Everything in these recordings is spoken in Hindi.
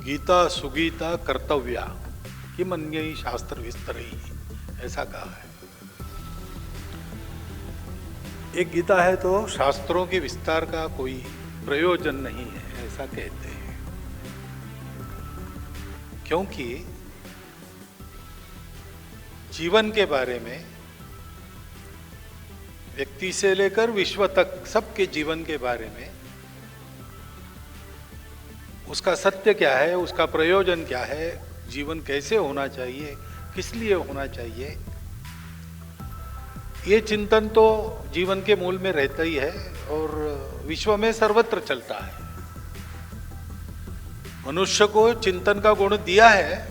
गीता सुगीता कर्तव्या कि मन्यई शास्त्र विस्तरई, ऐसा कहा है। एक गीता है तो शास्त्रों के विस्तार का कोई प्रयोजन नहीं है, ऐसा कहते हैं। क्योंकि जीवन के बारे में व्यक्ति से लेकर विश्व तक सबके जीवन के बारे में उसका सत्य क्या है, उसका प्रयोजन क्या है, जीवन कैसे होना चाहिए, किस लिए होना चाहिए, ये चिंतन तो जीवन के मूल में रहता ही है और विश्व में सर्वत्र चलता है। मनुष्य को चिंतन का गुण दिया है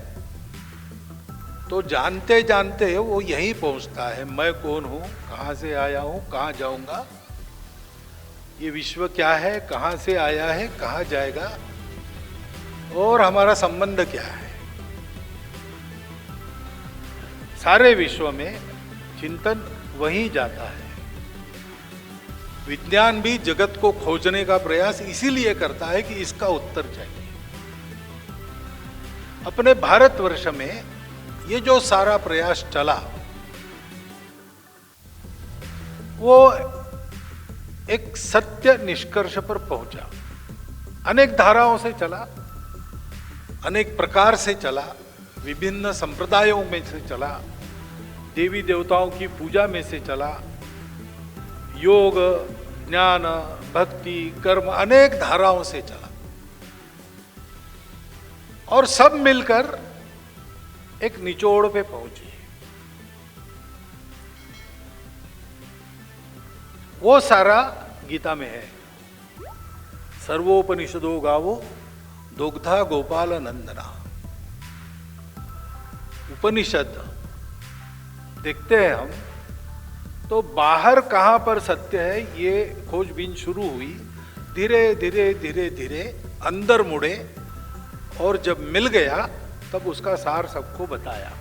तो जानते जानते वो यहीं पहुंचता है। मैं कौन हूं, कहां से आया हूं, कहां जाऊंगा, ये विश्व क्या है, कहां से आया है, कहां जाएगा और हमारा संबंध क्या है। सारे विश्व में चिंतन वहीं जाता है। विज्ञान भी जगत को खोजने का प्रयास इसीलिए करता है कि इसका उत्तर चाहिए। अपने भारतवर्ष में ये जो सारा प्रयास चला वो एक सत्य निष्कर्ष पर पहुंचा। अनेक धाराओं से चला, अनेक प्रकार से चला, विभिन्न संप्रदायों में से चला, देवी देवताओं की पूजा में से चला, योग, ज्ञान, भक्ति, कर्म, अनेक धाराओं से चला और सब मिलकर एक निचोड़ पे पहुंची। वो सारा गीता में है। सर्वोपनिषदो गावो दुग्धा गोपाल नंदना। उपनिषद देखते हैं हम तो बाहर कहां पर सत्य है ये खोजबीन शुरू हुई, धीरे धीरे धीरे धीरे अंदर मुड़े और जब मिल गया तब उसका सार सबको बताया।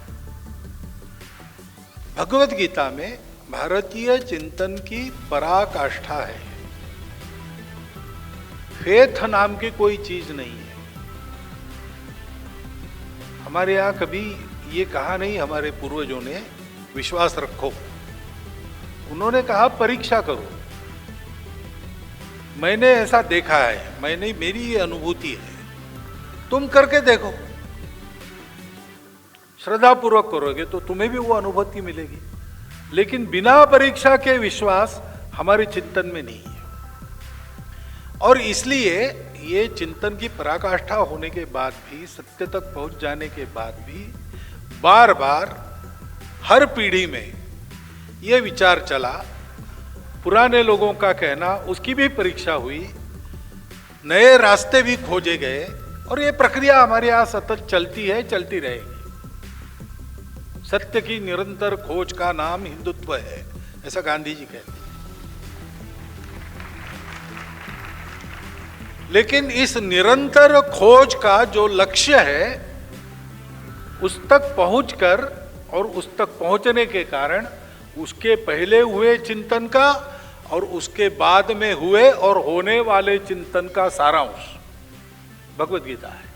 भगवत गीता में भारतीय चिंतन की पराकाष्ठा है। फेथ नाम की कोई चीज नहीं है। हमारे यहां कभी ये कहा नहीं हमारे पूर्वजों ने विश्वास रखो, उन्होंने कहा परीक्षा करो। मैंने ऐसा देखा है, मेरी ये अनुभूति है, तुम करके देखो, श्रद्धा पूर्वक करोगे तो तुम्हें भी वो अनुभूति मिलेगी। लेकिन बिना परीक्षा के विश्वास हमारे चिंतन में नहीं है। और इसलिए ये चिंतन की पराकाष्ठा होने के बाद भी, सत्य तक पहुंच जाने के बाद भी बार बार हर पीढ़ी में ये विचार चला। पुराने लोगों का कहना, उसकी भी परीक्षा हुई, नए रास्ते भी खोजे गए और ये प्रक्रिया हमारे यहां सतत चलती है, चलती रहेगी। सत्य की निरंतर खोज का नाम हिंदुत्व है, ऐसा गांधी जी कहते हैं। लेकिन इस निरंतर खोज का जो लक्ष्य है उस तक पहुंचकर और उस तक पहुंचने के कारण उसके पहले हुए चिंतन का और उसके बाद में हुए और होने वाले चिंतन का सारांश भगवत गीता है।